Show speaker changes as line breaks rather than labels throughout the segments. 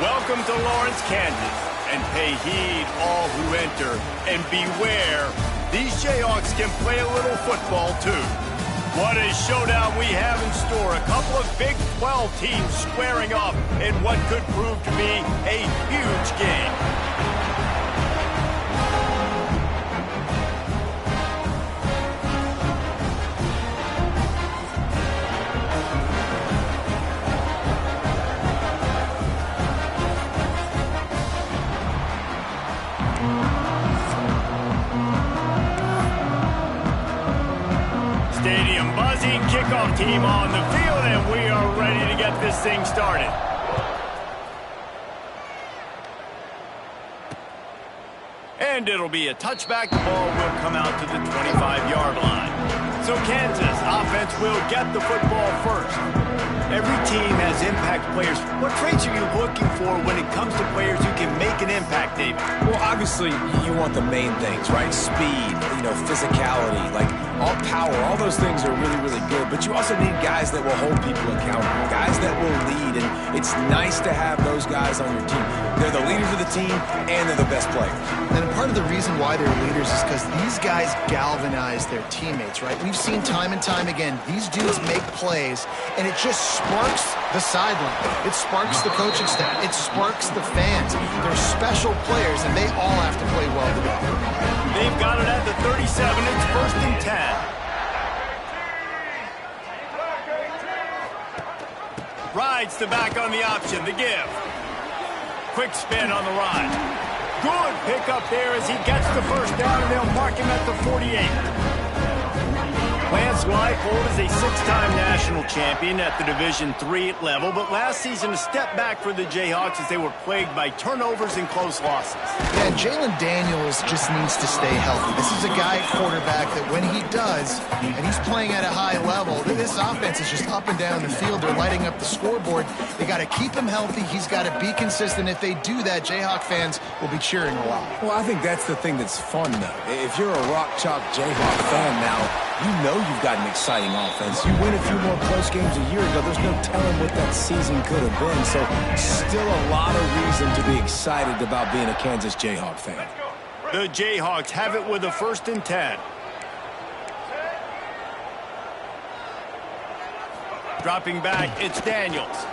Welcome to Lawrence, Kansas, and pay heed all who enter, and beware, these Jayhawks can play a little football too. What a showdown we have in store. A couple of Big 12 teams squaring off in what could prove to be a huge game. Stadium buzzing, kickoff team on the field, and we are ready to get this thing started. And it'll be a touchback. The ball will come out to the 25-yard line. So Kansas offense will get the football first. Every team has impact players. What traits are you looking for when it comes to players who can make an impact, David?
Well, obviously, you want the main things, right? Speed, physicality, like all power, all those things are really, really good. But you also need guys that will hold people accountable, guys that will lead. And it's nice to have those guys on your team. They're the leaders of the team, and they're the best players.
And part of the reason why they're leaders is because these guys galvanize their teammates, right? We've seen time and time again, these dudes make plays, and it just sparks the sideline. It sparks the coaching staff. It sparks the fans. They're special players, and they all have to play well together.
They've got it at the 37. It's 1st and 10. Rides the back on the option. The give. Quick spin on the ride. Good pickup there as he gets the first down, and they'll mark him at the 48. Lance Leipold is a 6-time national champion at the Division III level, but last season a step back for the Jayhawks as they were plagued by turnovers and close losses.
Yeah, Jalen Daniels just needs to stay healthy. This is a guy quarterback that when he does, and he's playing at a high level, this offense is just up and down the field. They're lighting up the scoreboard. They got to keep him healthy. He's got to be consistent. If they do that, Jayhawk fans will be cheering a lot.
Well, I think that's the thing that's fun, though. If you're a rock chalk Jayhawk fan now, you know you've got an exciting offense. You win a few more close games a year ago. There's no telling what that season could have been. So still a lot of reason to be excited about being a Kansas Jayhawk fan.
The Jayhawks have it with a 1st and 10. Dropping back, it's Daniels.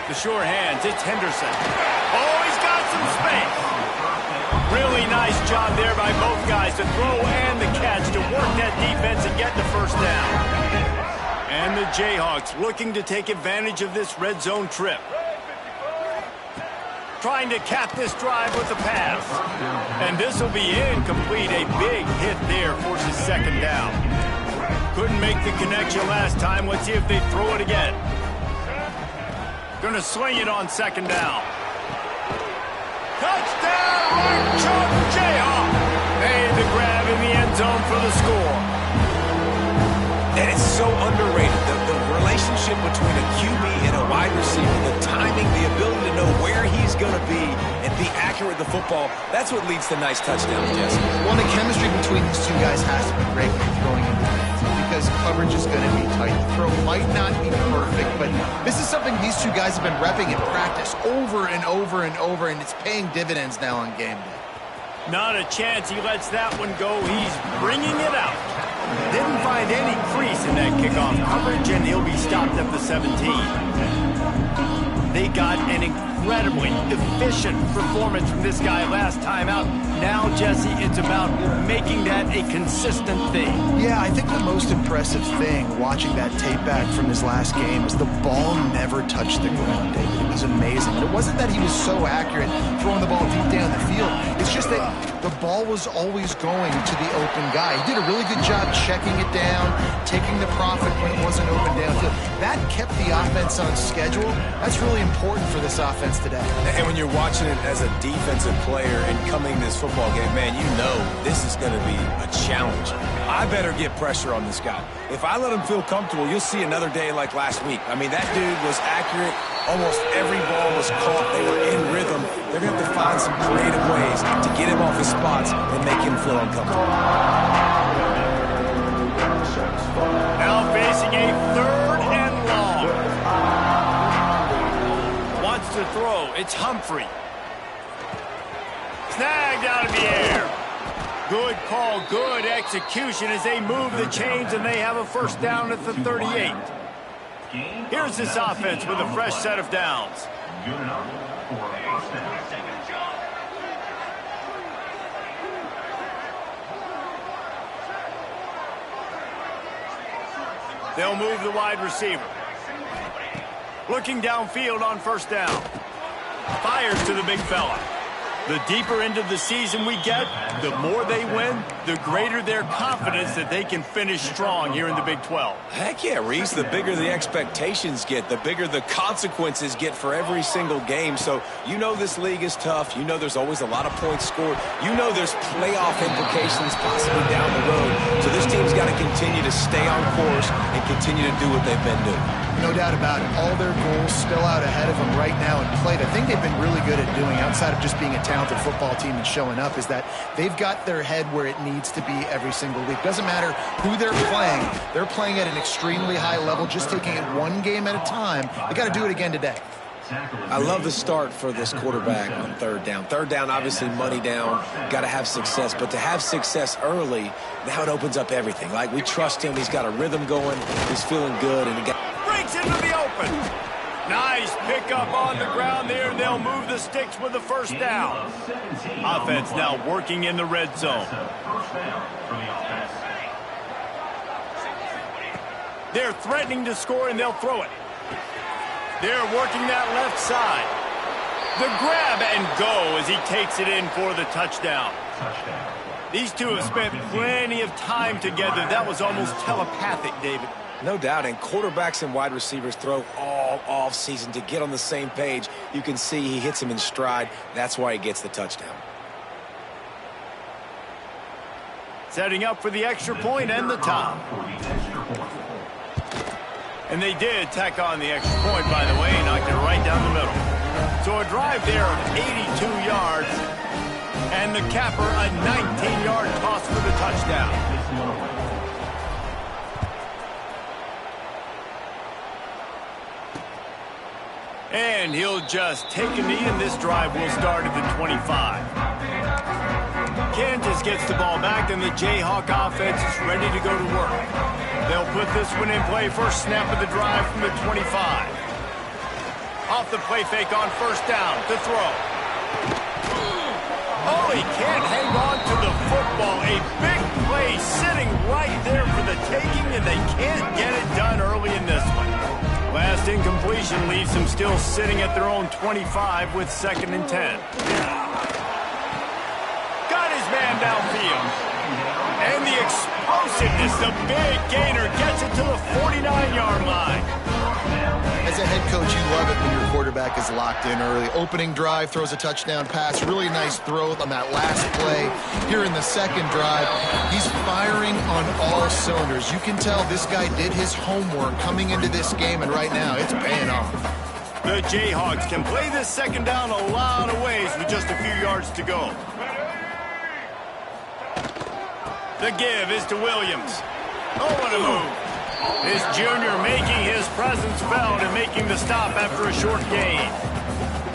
The sure hands, it's Henderson. Oh, he's got some space. Really nice job there by both guys to throw and the catch to work that defense and get the first down. And the Jayhawks looking to take advantage of this red zone trip. Trying to cap this drive with a pass. And this will be incomplete. A big hit there forces 2nd down. Couldn't make the connection last time. Let's see if they throw it again. Gonna swing it on 2nd down. Touchdown, right chunk Jayhawk. Made the grab in the end zone for the score.
And it's so underrated. The relationship between a QB and a wide receiver, the timing, the ability to know where he's going to be and be accurate with the football, that's what leads to nice touchdowns, Jesse.
Well, the chemistry between these two guys has to be great when you're throwing into the because coverage is going to be tight. The throw might not be perfect, but this is something these two guys have been repping in practice over and over and over, and it's paying dividends now on game day.
Not a chance he lets that one go. He's bringing it out. Didn't find any crease in that kickoff coverage, and he'll be stopped at the 17. They got an incredibly efficient performance from this guy last time out. Now, Jesse, it's about making that a consistent thing.
Yeah, I think the most impressive thing watching that tape back from his last game is the ball never touched the ground, David. It was amazing. And it wasn't that he was so accurate throwing the ball deep down the field. It's just that the ball was always going to the open guy. He did a really good job checking it down, taking the profit when it wasn't open downfield. That kept the offense on schedule. That's really important for this offense today.
And when you're watching it as a defensive player and coming this football game, man, you know this is going to be a challenge. I better get pressure on this guy. If I let him feel comfortable, you'll see another day like last week. I mean, that dude was accurate. Almost every ball was caught. They were in rhythm. They're going to have to find some creative ways to get him off his spots and make him feel uncomfortable.
Now facing a 3rd and long. Wants to throw. It's Humphrey. Snagged out of the air. Good call, good execution as they move the chains and they have a first down at the 38. Here's this offense with a fresh set of downs. They'll move the wide receiver. Looking downfield on first down. Fires to the big fella. The deeper into the season we get, the more they win, the greater their confidence that they can finish strong here in the Big 12.
Heck yeah, Reese. The bigger the expectations get, the bigger the consequences get for every single game. So you know this league is tough. You know there's always a lot of points scored. You know there's playoff implications possibly down the road. So this team's got to continue to stay on course and continue to do what they've been doing.
No doubt about it. All their goals still out ahead of them right now in play. The thing they've been really good at doing, outside of just being a talented football team and showing up, is that they've got their head where it needs to be every single week. Doesn't matter who they're playing at an extremely high level, just taking it one game at a time. They got to do it again today.
I love the start for this quarterback on 3rd down. 3rd down, obviously money down, got to have success. But to have success early, now it opens up everything. Like, we trust him. He's got a rhythm going. He's feeling good. And he got
Breaks into the open. Nice pickup on the ground there. They'll move the sticks with the first down. Offense now working in the red zone. They're threatening to score, and they'll throw it. They're working that left side. The grab and go as he takes it in for the touchdown. These two have spent plenty of time together. That was almost telepathic, David.
no doubt, and quarterbacks and wide receivers throw all off-season to get on the same page. You can see he hits him in stride. That's why he gets the touchdown.
Setting up for the extra point and the tie. And they did tack on the extra point, by the way, knocked it right down the middle. So a drive there of 82 yards, and the capper a 19-yard toss for the touchdown. And he'll just take a knee, and this drive will start at the 25. Kansas gets the ball back, and the Jayhawk offense is ready to go to work. They'll put this one in play. First snap of the drive from the 25. Off the play fake on first down to throw. Oh, he can't hang on to the football. A big play sitting right there for the taking, and they can't get it done early in this one. Last incompletion leaves them still sitting at their own 25 with 2nd and 10. Got his man downfield. And the explosiveness, the big gainer, gets it to the 49-yard line.
As a head coach, you love it when your quarterback is locked in early. Opening drive, throws a touchdown pass. Really nice throw on that last play. Here in the second drive, he's firing on all cylinders. You can tell this guy did his homework coming into this game, and right now it's paying off.
The Jayhawks can play this second down a lot of ways with just a few yards to go. The give is to Williams. Oh, what a move. This junior making his presence felt and making the stop after a short gain.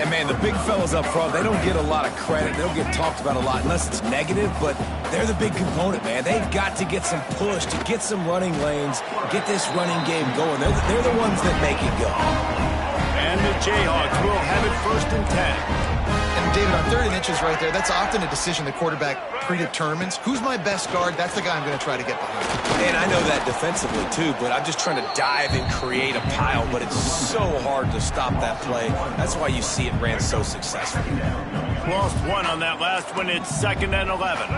And, man, the big fellas up front, they don't get a lot of credit. They don't get talked about a lot unless it's negative, but they're the big component, man. They've got to get some push, to get some running lanes, get this running game going. They're the ones that make it go.
And the Jayhawks will have it 1st and 10.
And, David, on 3rd and inches right there, that's often a decision the quarterback predetermines. Who's my best guard? That's the guy I'm going to try to get behind.
And I know that defensively, too, but I'm just trying to dive and create a pile, but it's so hard to stop that play. That's why you see it ran so successfully.
Lost one on that last one. It's 2nd and 11.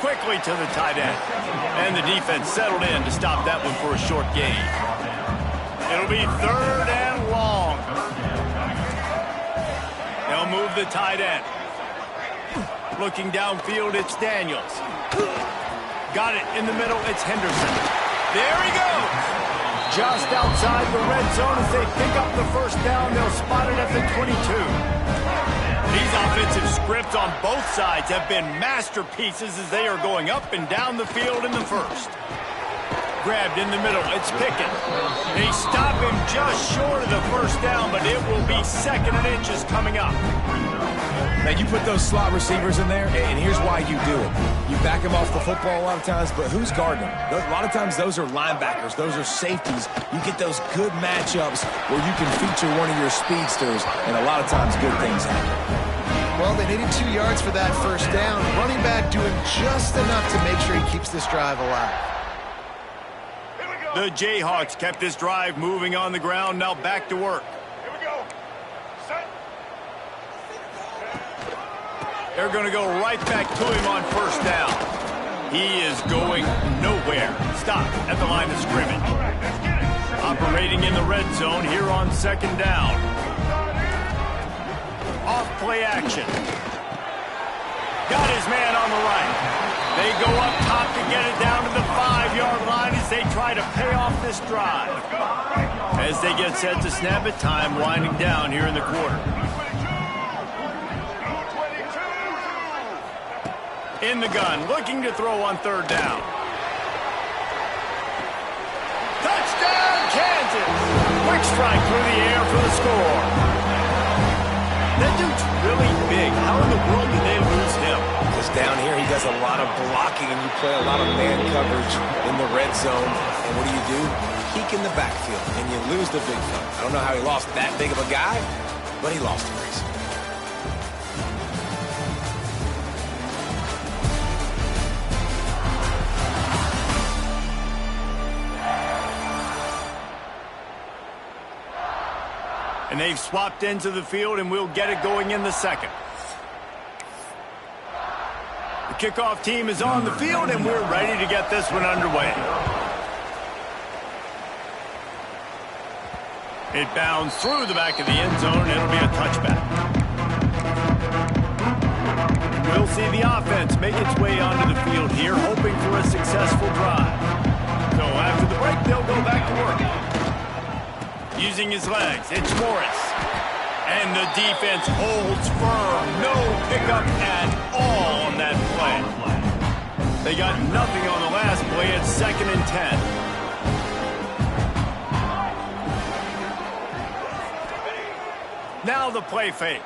Quickly to the tight end. And the defense settled in to stop that one for a short gain. It'll be 3rd and long. They'll move the tight end. Looking downfield, it's Daniels. Got it in the middle, it's Henderson. There he goes! Just outside the red zone as they pick up the first down. They'll spot it at the 22. These offensive scripts on both sides have been masterpieces as they are going up and down the field in the first. Grabbed in the middle, it's Pickett. They stop him just short of the first down, but it will be 2nd and inches coming up.
Now, you put those slot receivers in there, and here's why you do it. You back them off the football a lot of times, but who's guarding them? A lot of times, those are linebackers. Those are safeties. You get those good matchups where you can feature one of your speedsters, and a lot of times, good things happen.
Well, they needed 2 yards for that first down. Running back doing just enough to make sure he keeps this drive alive.
The Jayhawks kept this drive moving on the ground. Now back to work.
Here we go. Set.
They're going to go right back to him on first down. He is going nowhere. Stop at the line of scrimmage.
All right, let's get it.
Operating in the red zone here on 2nd down. Off play action. Got his man on the right. They go up top to get it down to the 5-yard line as they try to pay off this drive. As they get set to snap it, time winding down here in the quarter. In the gun, looking to throw on 3rd down. Touchdown, Kansas! Quick strike through the air for the score. That dude's really big. How in the world did they lose him?
Because down here, he does a lot of blocking, and you play a lot of man coverage in the red zone. And what do? Peek in the backfield, and you lose the big fella. I don't know how he lost that big of a guy, but he lost him recently.
And they've swapped into the field, and we'll get it going in the 2nd. The kickoff team is on the field, and we're ready to get this one underway. It bounds through the back of the end zone. It'll be a touchback. We'll see the offense make its way onto the field here, hoping for a successful drive. So after the break, they'll go back to work. Using his legs, it's Morris. And the defense holds firm. No pickup at all on that play. They got nothing on the last play. It's 2nd and 10. Now the play fake.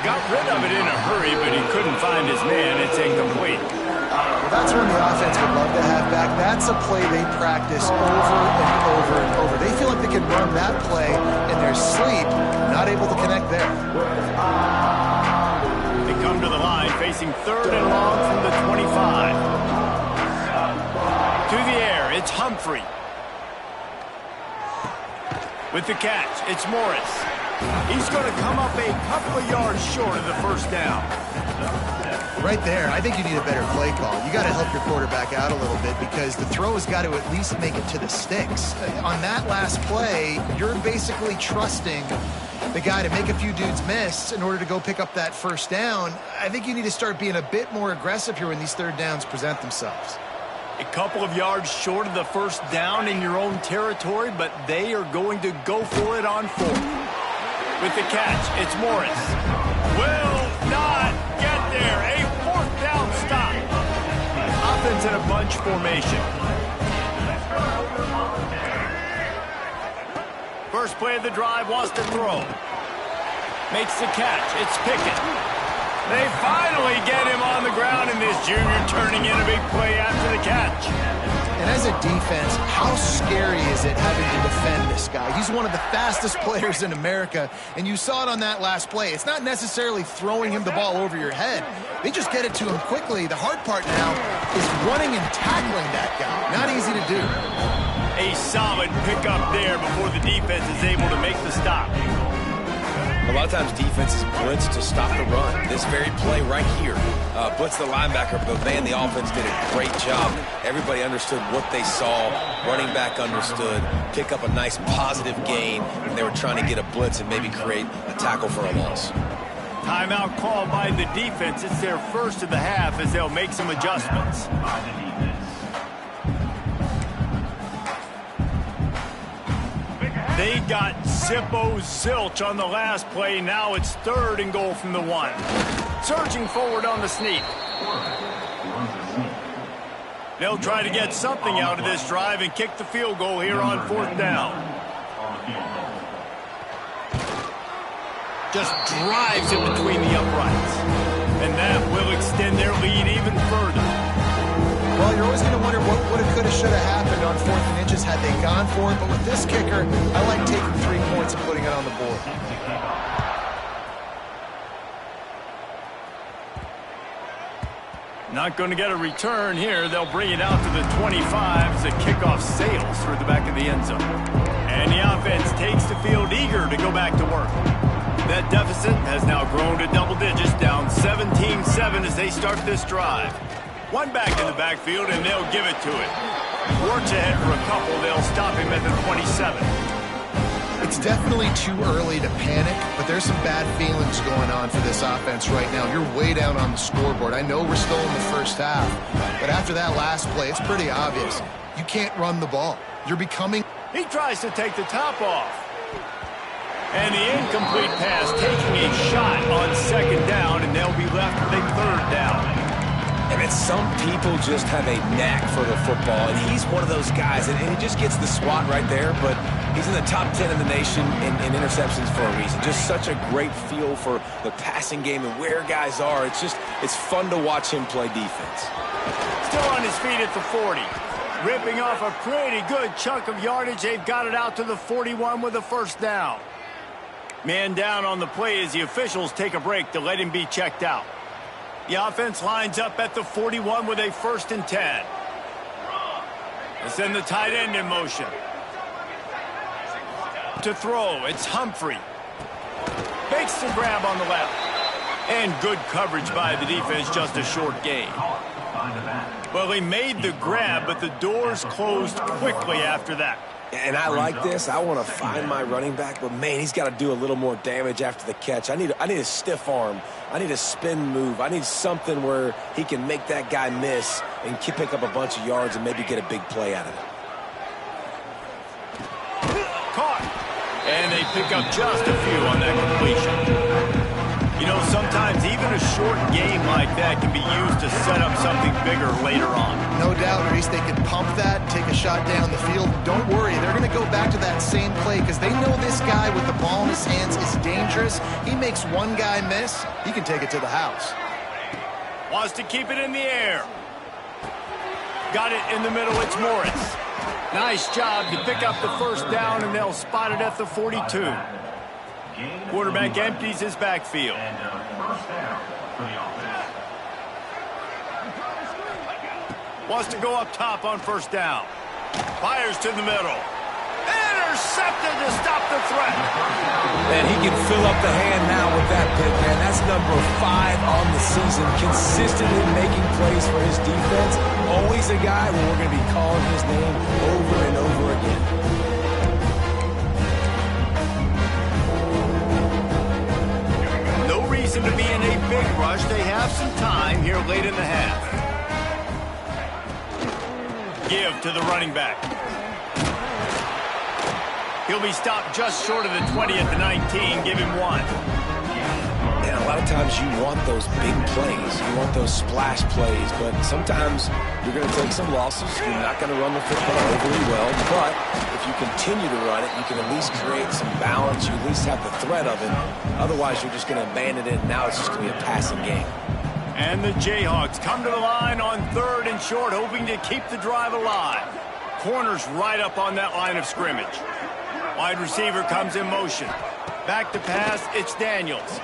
Got rid of it in a hurry, but he couldn't find his man. It's incomplete.
Well, that's when the offense would love to have back. That's a play they practice over and over and over. They feel like they can run that play in their sleep, not able to connect there.
They come to the line facing 3rd and long from the 25. To the air, it's Humphrey. With the catch, it's Morris. He's going to come up a couple of yards short of the first down.
Right there, I think you need a better play call. You got to help your quarterback out a little bit because the throw has got to at least make it to the sticks. On that last play, you're basically trusting the guy to make a few dudes miss in order to go pick up that first down. I think you need to start being a bit more aggressive here when these 3rd downs present themselves.
A couple of yards short of the first down in your own territory, but they are going to go for it on 4th. With the catch, it's Morris. Will not get there. A 4th down stop. Offense in a bunch formation. First play of the drive, wants to throw. Makes the catch. It's Pickett. They finally get him on the ground, and this junior turning in a big play after the catch.
And as a defense, how scary is it having to defend this guy? He's one of the fastest players in America, and you saw it on that last play. It's not necessarily throwing him the ball over your head. They just get it to him quickly. The hard part now is running and tackling that guy. Not easy to do.
A solid pickup there before the defense is able to make the stop.
A lot of times defenses blitz to stop the run. This very play right here, blitz the linebacker, but man, the offense did a great job. Everybody understood what they saw. Running back understood. Pick up a nice positive gain, and they were trying to get a blitz and maybe create a tackle for a loss.
Timeout called by the defense. It's their first of the half as they'll make some adjustments. They got zilch on the last play. Now it's 3rd and goal from the 1. Surging forward on the sneak. They'll try to get something out of this drive and kick the field goal here on 4th down. Just drives it between the uprights. And that will extend their lead even further.
Well, you're always going to wonder what would have, could have, should have happened on 4th and inches had they gone for it. But with this kicker, I like taking 3 points and putting it on the board.
Not going to get a return here. They'll bring it out to the 25 as the kickoff sails through the back of the end zone. And the offense takes the field eager to go back to work. That deficit has now grown to double digits, down 17-7 as they start this drive. One back in the backfield, and they'll give it to it. Works ahead for a couple. They'll stop him at the 27.
It's definitely too early to panic, but there's some bad feelings going on for this offense right now. You're way down on the scoreboard. I know we're still in the first half, but after that last play, it's pretty obvious. You can't run the ball. You're becoming...
He tries to take the top off. And the incomplete pass taking a shot on 2nd down, and they'll be left with a 3rd down.
And it's some people just have a knack for the football, and he's one of those guys, and he just gets the swat right there, but he's in the top 10 in the nation in interceptions for a reason. Just such a great feel for the passing game and where guys are. It's fun to watch him play defense.
Still on his feet at the 40. Ripping off a pretty good chunk of yardage. They've got it out to the 41 with a 1st down. Man down on the play as the officials take a break to let him be checked out. The offense lines up at the 41 with a 1st and 10. They send the tight end in motion. To throw, it's Humphrey. Makes the grab on the left. And good coverage by the defense, just a short gain. Well, he made the grab, but the doors closed quickly after that.
And I like this. I want to find my running back, but man, he's got to do a little more damage after the catch. I need a stiff arm. I need a spin move. I need something where he can make that guy miss and pick up a bunch of yards and maybe get a big play out of it.
Caught. And they pick up just a few on that completion. You know, sometimes even a short game like that can be used to set up something bigger later on.
No doubt, Reese, they can pump that, take a shot down the field. Don't worry, they're going to go back to that same play because they know this guy with the ball in his hands is dangerous. He makes one guy miss, he can take it to the house.
Wants to keep it in the air. Got it in the middle, it's Morris. Nice job to pick up the 1st down, and they'll spot it at the 42. Quarterback empties his backfield. Wants to go up top on 1st down. Fires to the middle. Intercepted to stop the threat.
And he can fill up the hand now with that pick, man. That's number 5 on the season. Consistently making plays for his defense. Always a guy where we're going to be calling his name over and over again.
No reason to be in a big rush. They have some time here late in the half. Give to the running back. He'll be stopped just short of the 20 at the 19. Give him 1.
And a lot of times you want those big plays. You want those splash plays. But sometimes you're going to take some losses. You're not going to run the football overly well. But if you continue to run it, you can at least create some balance. You at least have the threat of it. Otherwise, you're just going to abandon it. And now it's just going to be a passing game.
And the Jayhawks come to the line on 3rd and short, hoping to keep the drive alive. Corners right up on that line of scrimmage. Wide receiver comes in motion. Back to pass, it's Daniels.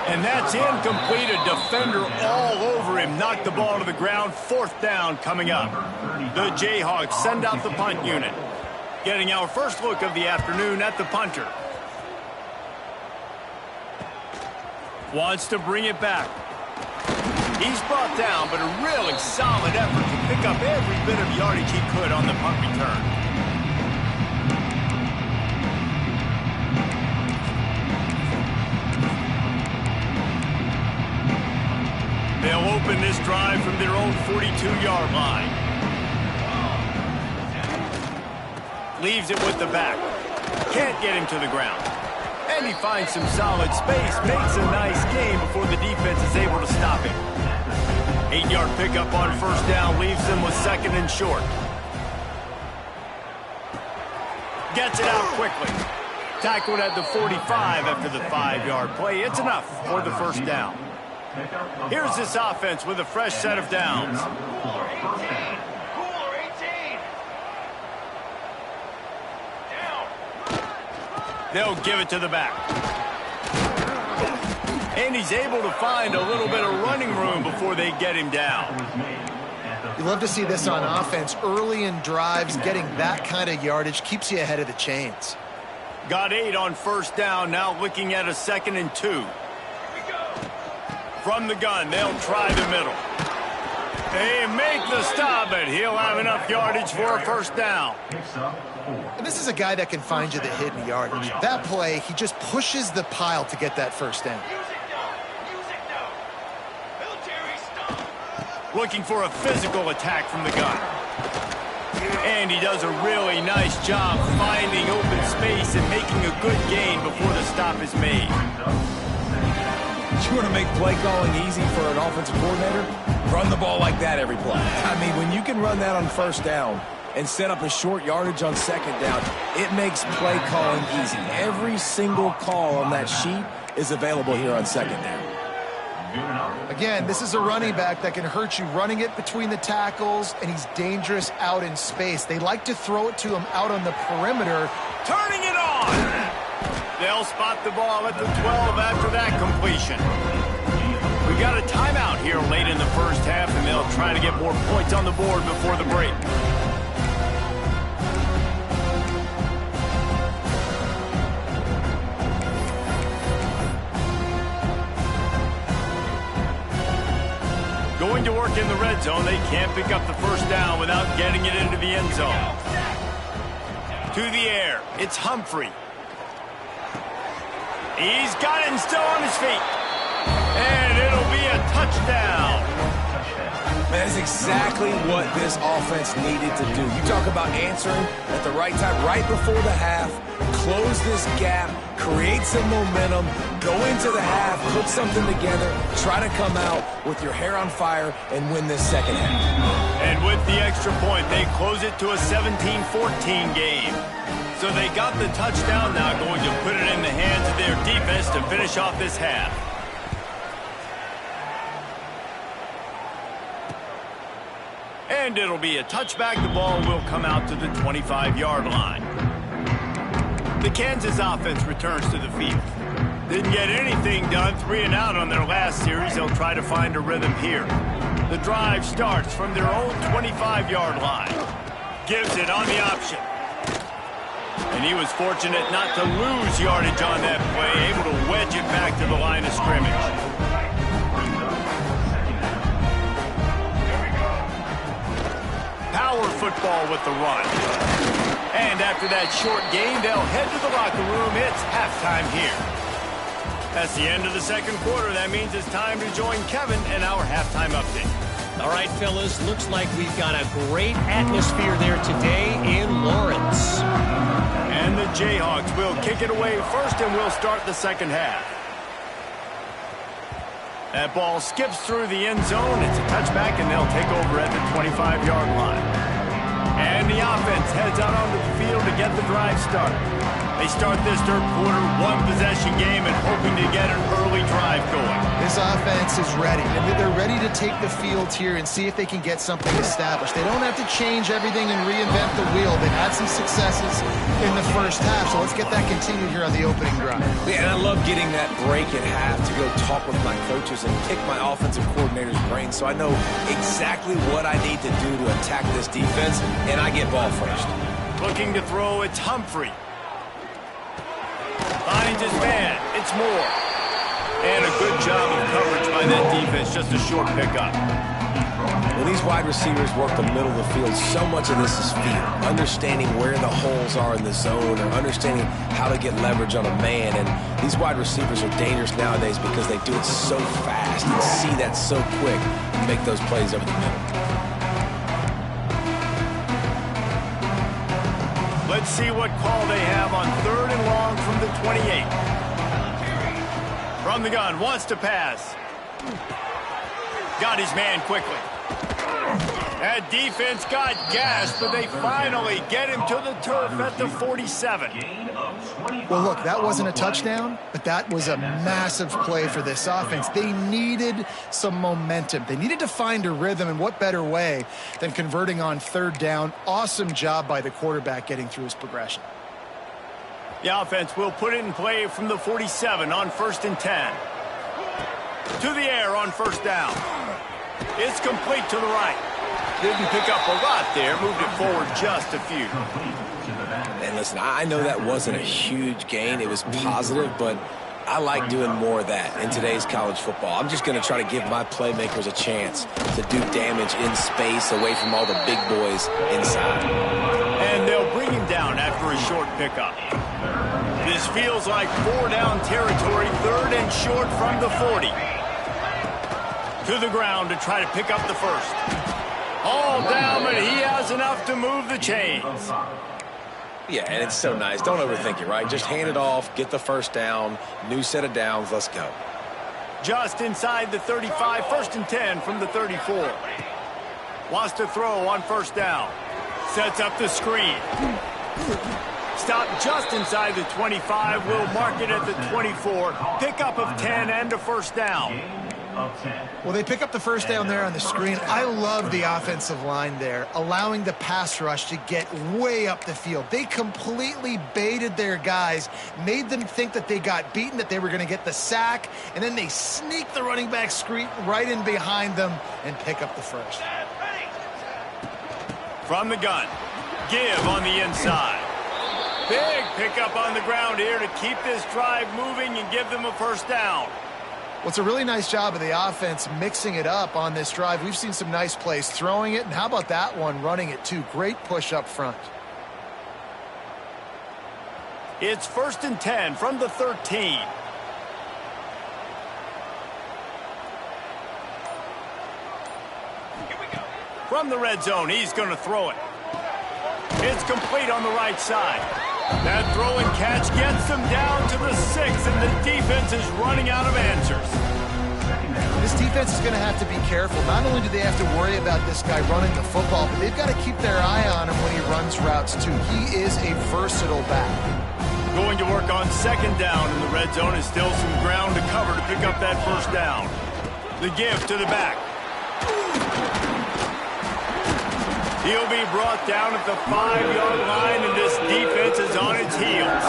And that's incomplete. A defender all over him. Knocked the ball to the ground. 4th down coming up. The Jayhawks send out the punt unit. Getting our first look of the afternoon at the punter. Wants to bring it back. He's brought down, but a really solid effort to pick up every bit of yardage he could on the punt return. open this drive from their own 42-yard line. Leaves it with the back. Can't get him to the ground. And he finds some solid space, makes a nice game before the defense is able to stop him. 8-yard pickup on first down leaves them with second and short. Gets it out quickly. Tackled at the 45 after the 5-yard play. It's enough for the first down. Here's this offense with a fresh set of downs. They'll give it to the back. And he's able to find a little bit of running room before they get him down.
You love to see this on offense. Early in drives, getting that kind of yardage keeps you ahead of the chains.
Got 8 on first down, now looking at a 2nd and 2. From the gun, they'll try the middle. They make the stop, but he'll have enough yardage for a first down.
And this is a guy that can find you the hidden yardage. That play, he just pushes the pile to get that first down.
Looking for a physical attack from the gun. And he does a really nice job finding open space and making a good gain before the stop is made.
You want to make play calling easy for an offensive coordinator? Run the ball like that every play. I mean, when you can run that on first down and set up a short yardage on second down, it makes play calling easy. Every single call on that sheet is available here on second down.
Again, this is a running back that can hurt you running it between the tackles, and he's dangerous out in space. They like to throw it to him out on the perimeter.
Turning it on! They'll spot the ball at the 12 after that completion. We got a timeout here late in the first half, and they'll try to get more points on the board before the break. Going to work in the red zone, they can't pick up the first down without getting it into the end zone. To the air, it's Humphrey. He's got it and still on his feet. And it'll be a touchdown.
That's exactly what this offense needed to do. You talk about answering at the right time, right before the half, close this gap, create some momentum, go into the half, put something together, try to come out with your hair on fire and win this second half.
And with the extra point, they close it to a 17-14 game. So they got the touchdown, now going to put it in the hands of their defense to finish off this half. And it'll be a touchback. The ball will come out to the 25-yard line. The Kansas offense returns to the field. Didn't get anything done, 3 and out on their last series. They'll try to find a rhythm here. The drive starts from their own 25-yard line. Gives it on the option. And he was fortunate not to lose yardage on that play, able to wedge it back to the line of scrimmage. Power football with the run. And after that short game, they'll head to the locker room. It's halftime here. That's the end of the second quarter. That means it's time to join Kevin and our halftime update.
All right, fellas, looks like we've got a great atmosphere there today in Lawrence.
And the Jayhawks will kick it away first, and we'll start the second half. That ball skips through the end zone. It's a touchback, and they'll take over at the 25-yard line. And the offense heads out onto the field to get the drive started. They start this third quarter, one-possession game, and hoping to get an early drive going.
This offense is ready. They're ready to take the field here and see if they can get something established. They don't have to change everything and reinvent the wheel. They've had some successes in the first half, so let's get that continued here on the opening drive.
Yeah, and I love getting that break at half to go talk with my coaches and pick my offensive coordinator's brain so I know exactly what I need to do to attack this defense, and I get ball first.
Looking to throw, it's Humphrey. Finds his man, it's Moore. And a good job of coverage by that defense, just a short pickup.
When these wide receivers work the middle of the field, so much of this is feel. Understanding where the holes are in the zone or understanding how to get leverage on a man. And these wide receivers are dangerous nowadays because they do it so fast and see that so quick and make those plays over the middle.
Let's see what call they have on 3rd and long from the 28. From the gun, wants to pass. Got his man quickly. That defense got gassed, but they finally get him to the turf at the 47.
Well, look, that wasn't a touchdown, but that was a massive play for this offense. They needed some momentum. They needed to find a rhythm, and what better way than converting on 3rd down. Awesome job by the quarterback getting through his progression.
The offense will put it in play from the 47 on 1st and 10. To the air on 1st down. It's complete to the right. Didn't pick up a lot there. Moved it forward just a few.
And listen, I know that wasn't a huge gain. It was positive, but I like doing more of that in today's college football. I'm just going to try to give my playmakers a chance to do damage in space away from all the big boys inside.
And they'll bring him down after a short pickup. This feels like 4-down territory, 3rd and short from the 40. To the ground to try to pick up the first. All down, but he has enough to move the chains.
Yeah, and it's so nice. Don't overthink it, right? Just hand it off, get the first down, new set of downs, let's go.
Just inside the 35, 1st and 10 from the 34. Wants to throw on 1st down. Sets up the screen. Stop just inside the 25. We'll mark it at the 24. Pickup of 10 and a 1st down.
Well, they pick up the 1st down there on the screen. I love the offensive line there, allowing the pass rush to get way up the field. They completely baited their guys, made them think that they got beaten, that they were going to get the sack, and then they sneak the running back screen right in behind them and pick up the first.
From the gun, give on the inside. Big pickup on the ground here to keep this drive moving and give them a 1st down.
Well, it's a really nice job of the offense mixing it up on this drive. We've seen some nice plays throwing it, and how about that one running it too? Great push up front.
It's 1st and 10 from the 13. From the red zone, he's going to throw it. It's complete on the right side. That throw and catch gets them down to the 6, and the defense is running out of answers.
This defense is going to have to be careful. Not only do they have to worry about this guy running the football, but they've got to keep their eye on him when he runs routes too. He is a versatile back.
Going to work on 2nd down in the red zone is still some ground to cover to pick up that 1st down. The give to the back. He'll be brought down at the 5-yard line, and this defense is on its heels.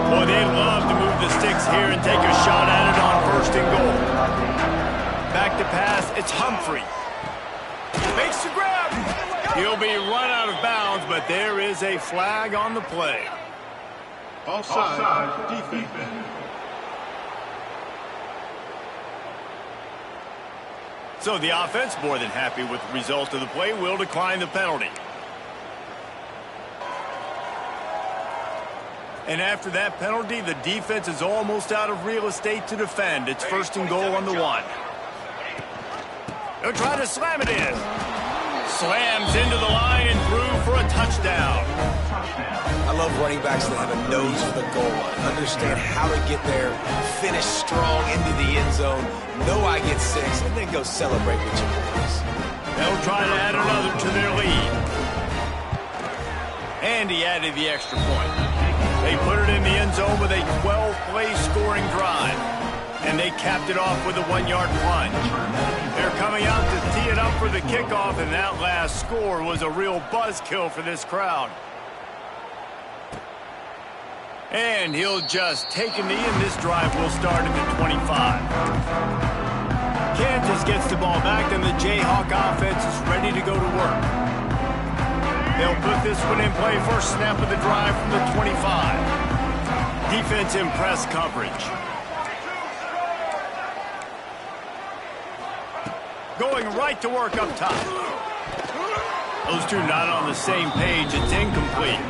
Boy, they'd love to move the sticks here and take a shot at it on 1st and goal. Back to pass, it's Humphrey. Makes the grab. He'll be run out of bounds, but there is a flag on the play.
Offside, defense.
So the offense, more than happy with the result of the play, will decline the penalty. And after that penalty, the defense is almost out of real estate to defend. It's 1st and goal on the 1. They'll try to slam it in. Slams into the line and through for a touchdown.
I love running backs that have a nose for the goal line. Understand how to get there, finish strong into the end zone, know I get 6, and then go celebrate with your boys.
They'll try to add another to their lead. And he added the extra point. They put it in the end zone with a 12-play scoring drive. And they capped it off with a 1-yard plunge. They're coming out to tee it up for the kickoff, and that last score was a real buzzkill for this crowd. And he'll just take a knee, and this drive will start at the 25. Kansas gets the ball back, and the Jayhawk offense is ready to go to work. They'll put this one in play first snap of the drive from the 25. Defense in press coverage. Going right to work up top. Those two not on the same page. It's incomplete.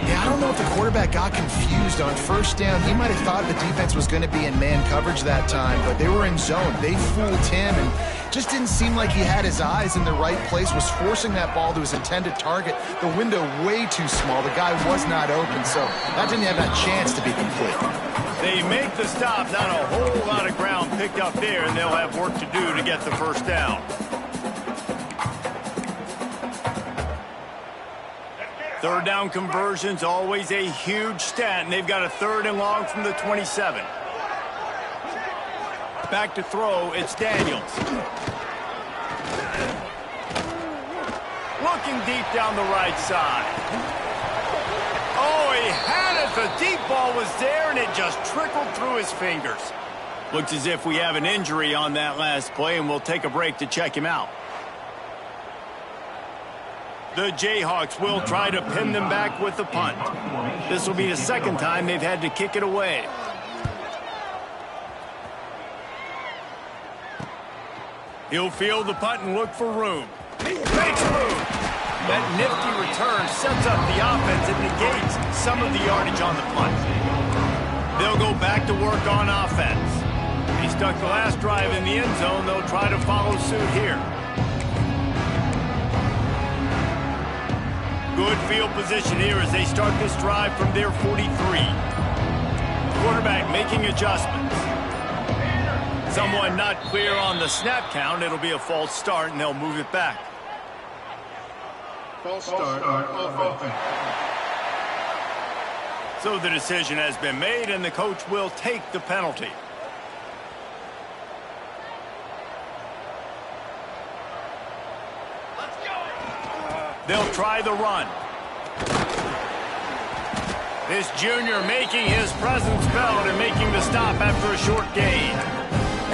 Yeah, I don't know if the quarterback got confused on first down. He might have thought the defense was going to be in man coverage that time, but they were in zone. They fooled him and just didn't seem like he had his eyes in the right place, was forcing that ball to his intended target. The window way too small. The guy was not open, so that didn't have that chance to be complete.
They make the stop. Not a whole lot of ground picked up there, and they'll have work to do to get the first down. Third down conversion's always a huge stat, and they've got a 3rd and long from the 27. Back to throw, it's Daniels. Looking deep down the right side. Oh, he had it. The deep ball was there, and it just trickled through his fingers. Looks as if we have an injury on that last play, and we'll take a break to check him out. The Jayhawks will try to pin them back with the punt. This will be the 2nd time they've had to kick it away. He'll field the punt and look for room. He makes room. That nifty return sets up the offense and negates some of the yardage on the punt. They'll go back to work on offense. He stuck the last drive in the end zone. They'll try to follow suit here. Good field position here as they start this drive from their 43. Quarterback making adjustments. Someone not clear on the snap count. It'll be a false start, and they'll move it back.
False start on offense.
So the decision has been made, and the coach will take the penalty. They'll try the run. This junior making his presence felt and making the stop after a short gain.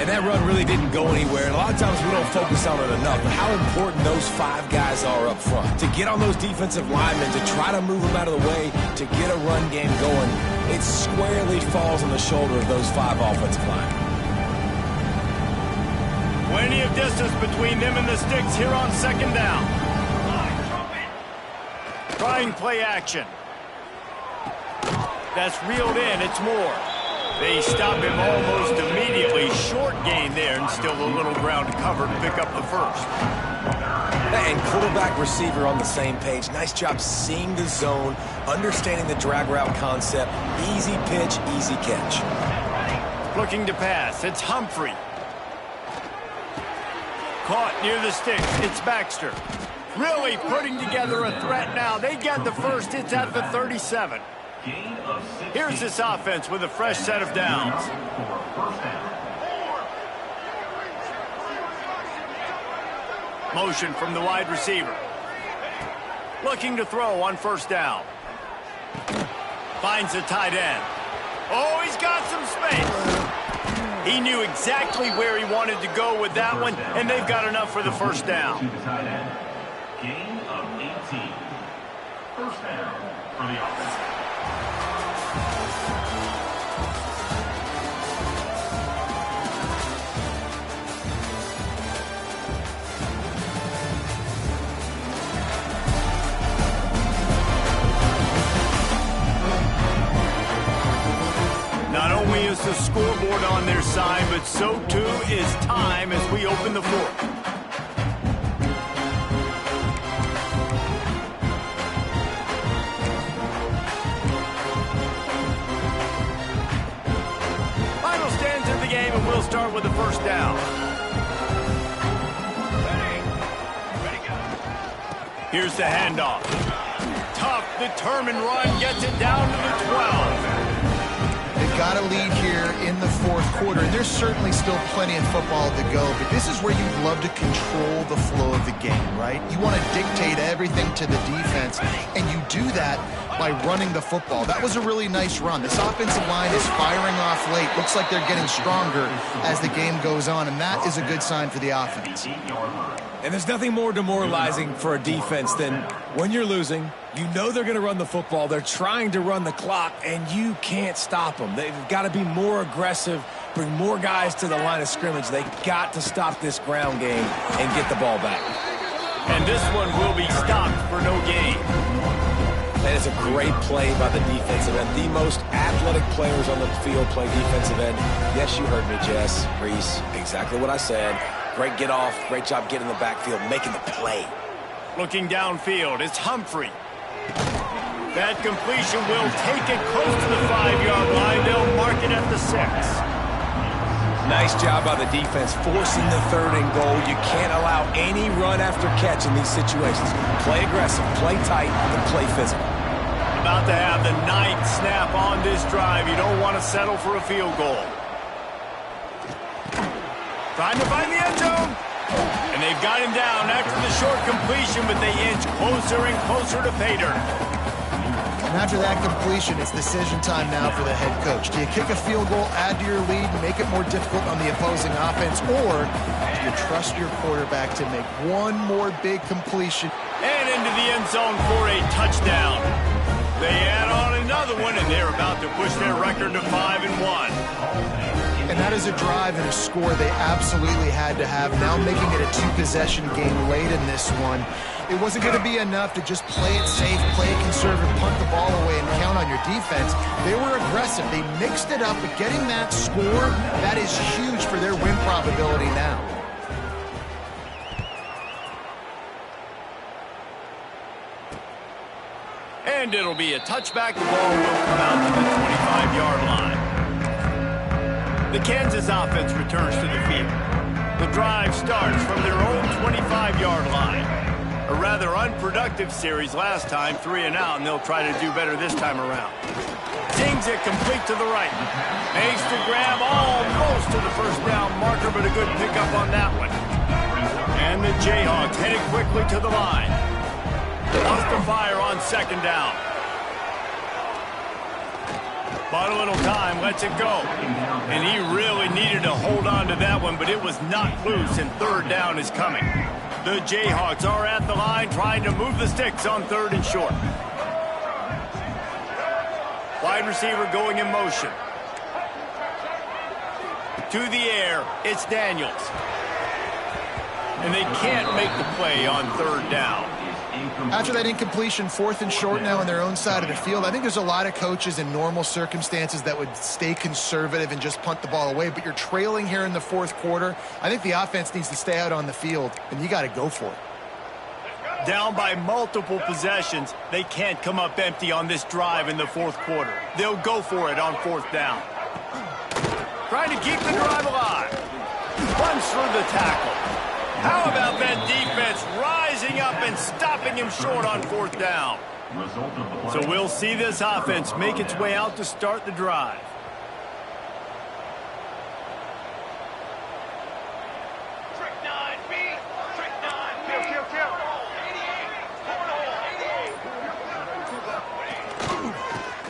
And that run really didn't go anywhere, and a lot of times we don't focus on it enough, but how important those 5 guys are up front. To get on those defensive linemen, to try to move them out of the way, to get a run game going, it squarely falls on the shoulder of those 5 offensive linemen.
Plenty of distance between them and the sticks here on 2nd down. Trying play action. That's reeled in. It's Moore. They stop him almost immediately. Short gain there, and still a little ground to cover to pick up the first.
And quarterback receiver on the same page. Nice job seeing the zone, understanding the drag route concept. Easy pitch, easy catch.
Looking to pass. It's Humphrey. Caught near the sticks. It's Baxter. Really putting together a threat now. They get the first. It's at the 37. Here's this offense with a fresh set of downs. Motion from the wide receiver. Looking to throw on 1st down. Finds the tight end. Oh, he's got some space. He knew exactly where he wanted to go with that one, and they've got enough for the 1st down.
Gain of 18. 1st down for the offense.
Not only is the scoreboard on their side, but so too is time as we open the 4th. Final stands of the game, and we'll start with the 1st down. Here's the handoff. Tough, determined run gets it down to the 12.
They've got a lead here in the fourth quarter, and there's certainly still plenty of football to go, but this is where you'd love to control the flow of the game, right? You want to dictate everything to the defense, and you do that by running the football. That was a really nice run. This offensive line is firing off late. Looks like they're getting stronger as the game goes on, and that is a good sign for the offense.
And there's nothing more demoralizing for a defense than when you're losing, you know they're going to run the football, they're trying to run the clock, and you can't stop them. They've got to be more aggressive, bring more guys to the line of scrimmage. They've got to stop this ground game and get the ball back.
And this one will be stopped for no gain.
That is a great play by the defensive end. The most athletic players on the field play defensive end. Yes, you heard me, Jess, Reese, exactly what I said. Great get off, great job getting in the backfield, making the play.
Looking downfield, it's Humphrey. That completion will take it close to the 5-yard line. They'll mark it at the 6.
Nice job by the defense, forcing the 3rd and goal. You can't allow any run after catch in these situations. Play aggressive, play tight, and play physical.
About to have the 9th snap on this drive. You don't want to settle for a field goal. Trying to find the end zone. And they've got him down after the short completion, but they inch closer and closer to pay dirt.
And after that completion, it's decision time now for the head coach. Do you kick a field goal, add to your lead, and make it more difficult on the opposing offense, or do you trust your quarterback to make one more big completion?
And into the end zone for a touchdown. They add on another one, and they're about to push their record to 5-1.
And that is a drive and a score they absolutely had to have. Now making it a 2-possession game late in this one. It wasn't going to be enough to just play it safe, play it conservative, punt the ball away, and count on your defense. They were aggressive. They mixed it up, but getting that score, that is huge for their win probability now.
And it'll be a touchback. The ball will come out to the 25-yard line. The Kansas offense returns to the field. The drive starts from their own 25-yard line. A rather unproductive series last time, 3 and out, and they'll try to do better this time around. Zings it complete to the right. Makes the grab almost to the first down marker, but a good pickup on that one. And the Jayhawks headed quickly to the line. Wants to fire on 2nd down. Bought a little time, lets it go. And he really needed to hold on to that one, but it was not loose, and 3rd down is coming. The Jayhawks are at the line trying to move the sticks on 3rd and short. Wide receiver going in motion. To the air, it's Daniels. And they can't make the play on 3rd down.
After that incompletion, 4th and short now on their own side of the field, I think there's a lot of coaches in normal circumstances that would stay conservative and just punt the ball away, but you're trailing here in the 4th quarter. I think the offense needs to stay out on the field, and you got to go for it.
Down by multiple possessions, they can't come up empty on this drive in the 4th quarter. They'll go for it on 4th down. Trying to keep the drive alive. Runs through the tackle. How about that defense rising up and stopping him short on 4th down? So we'll see this offense make its way out to start the drive.
Trick 9B. Trick 9B. Kill.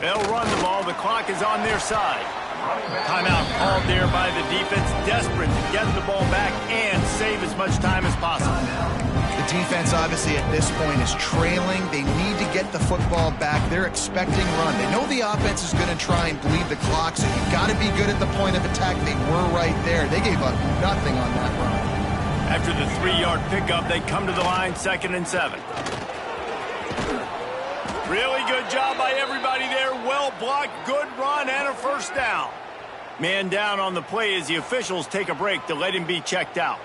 88.
They'll run the ball. The clock is on their side. Timeout called there by the defense, desperate to get the ball back and save as much time as possible.
The defense, obviously, at this point is trailing. They need to get the football back. They're expecting run. They know the offense is going to try and bleed the clock, so you've got to be good at the point of attack. They were right there. They gave up nothing on that run.
After the 3-yard pickup, they come to the line, 2nd and 7. Really good job by everybody there. Well blocked, good run, and a 1st down. Man down on the play as the officials take a break to let him be checked out.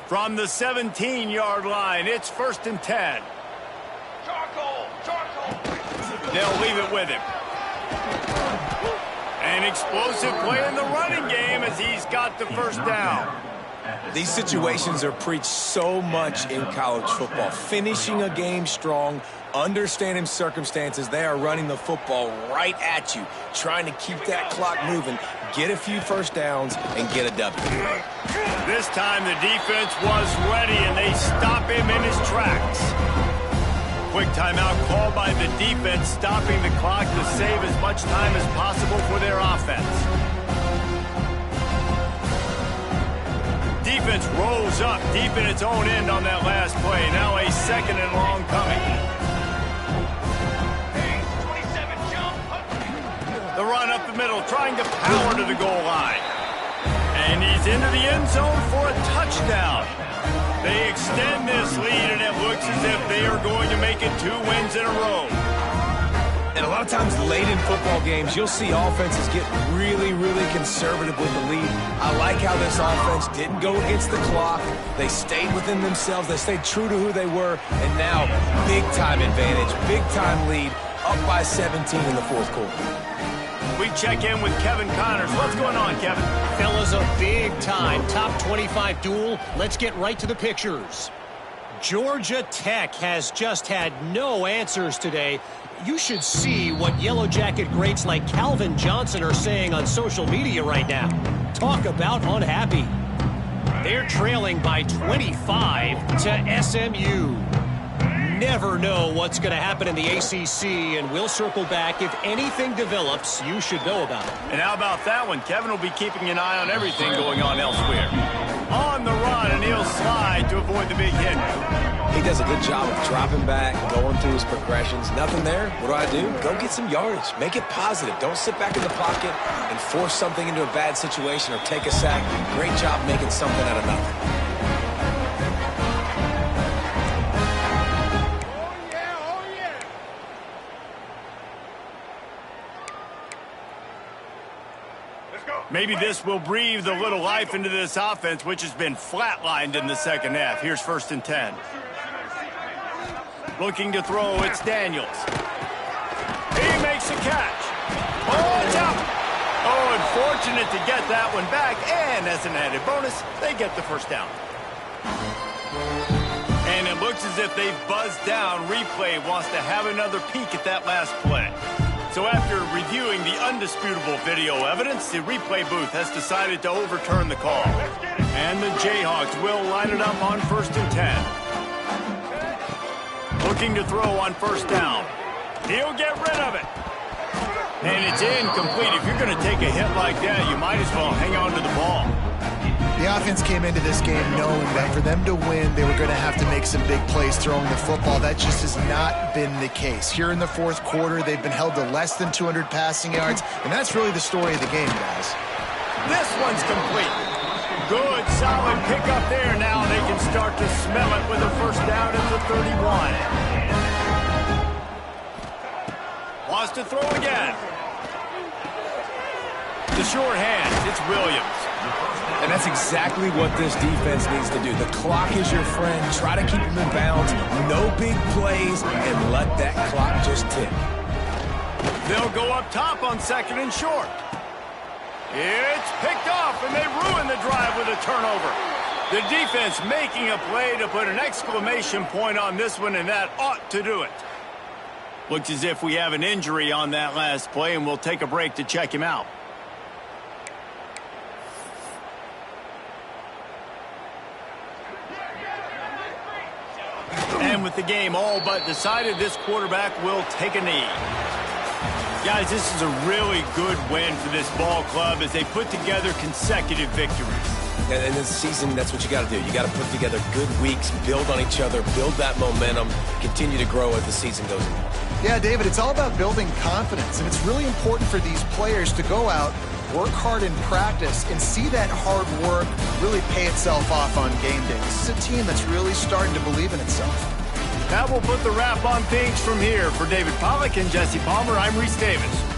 From the 17-yard line, it's 1st and 10.
Charcoal.
They'll leave it with him. An explosive play in the running game as he's got the first down.
These situations are preached so much in college football. Finishing a game strong, understanding circumstances. They are running the football right at you, trying to keep that clock moving, get a few first downs, and get a W.
This time the defense was ready, and they stop him in his tracks. Quick timeout called by the defense, stopping the clock to save as much time as possible for their offense. Defense rolls up deep in its own end on that last play. Now a second and long coming. The run up the middle, trying to power to the goal line. And he's into the end zone for a touchdown. They extend this lead, and it looks as if they are going to make it 2 wins in a row.
And a lot of times late in football games, you'll see offenses get really, really conservative with the lead. I like how this offense didn't go against the clock. They stayed within themselves. They stayed true to who they were. And now, big-time advantage, big-time lead, up by 17 in the fourth quarter.
We check in with Kevin Connors. What's going on, Kevin?
Fellas, a big-time top 25 duel. Let's get right to the pictures. Georgia Tech has just had no answers today. You should see what Yellow Jacket greats like Calvin Johnson are saying on social media right now. Talk about unhappy. They're trailing by 25 to SMU. Never know what's going to happen in the ACC, and we'll circle back. If anything develops, you should know about it.
And how about that one? Kevin will be keeping an eye on everything going on elsewhere. On the run, and he'll slide to avoid the big hit.
He does a good job of dropping back, going through his progressions. Nothing there. What do? Go get some yardage. Make it positive. Don't sit back in the pocket and force something into a bad situation or take a sack. Great job making something out of nothing.
Maybe this will breathe a little life into this offense, which has been flatlined in the second half. Here's 1st and 10. Looking to throw, it's Daniels. He makes the catch. Oh, it's out. Oh, and fortunate to get that one back. And as an added bonus, they get the first down. And it looks as if they've buzzed down. Replay wants to have another peek at that last play. So after reviewing the undisputable video evidence, the replay booth has decided to overturn the call. And the Jayhawks will line it up on 1st and 10. Looking to throw on 1st down. He'll get rid of it. And it's incomplete. If you're going to take a hit like that, you might as well hang on to the ball.
The offense came into this game knowing that for them to win, they were going to have to make some big plays throwing the football. That just has not been the case. Here in the fourth quarter, they've been held to less than 200 passing yards, and that's really the story of the game, guys.
This one's complete. Good, solid pickup there. Now they can start to smell it with a first down at the 31. Wants to throw again. The short hand, it's Williams.
And that's exactly what this defense needs to do. The clock is your friend. Try to keep them in bounds. No big plays, and let that clock just tick.
They'll go up top on 2nd and short. It's picked off, and they ruin the drive with a turnover. The defense making a play to put an exclamation point on this one, and that ought to do it. Looks as if we have an injury on that last play, and we'll take a break to check him out. And with the game all but decided, this quarterback will take a knee. Guys, this is a really good win for this ball club as they put together consecutive victories.
And in this season, that's what you got to do. You got to put together good weeks, build on each other, build that momentum, continue to grow as the season goes on.
Yeah, David, it's all about building confidence, and it's really important for these players to go out, work hard in practice, and see that hard work really pay itself off on game day. This is a team that's really starting to believe in itself.
That will put the wrap on things from here. For David Pollack and Jesse Palmer, I'm Reese Davis.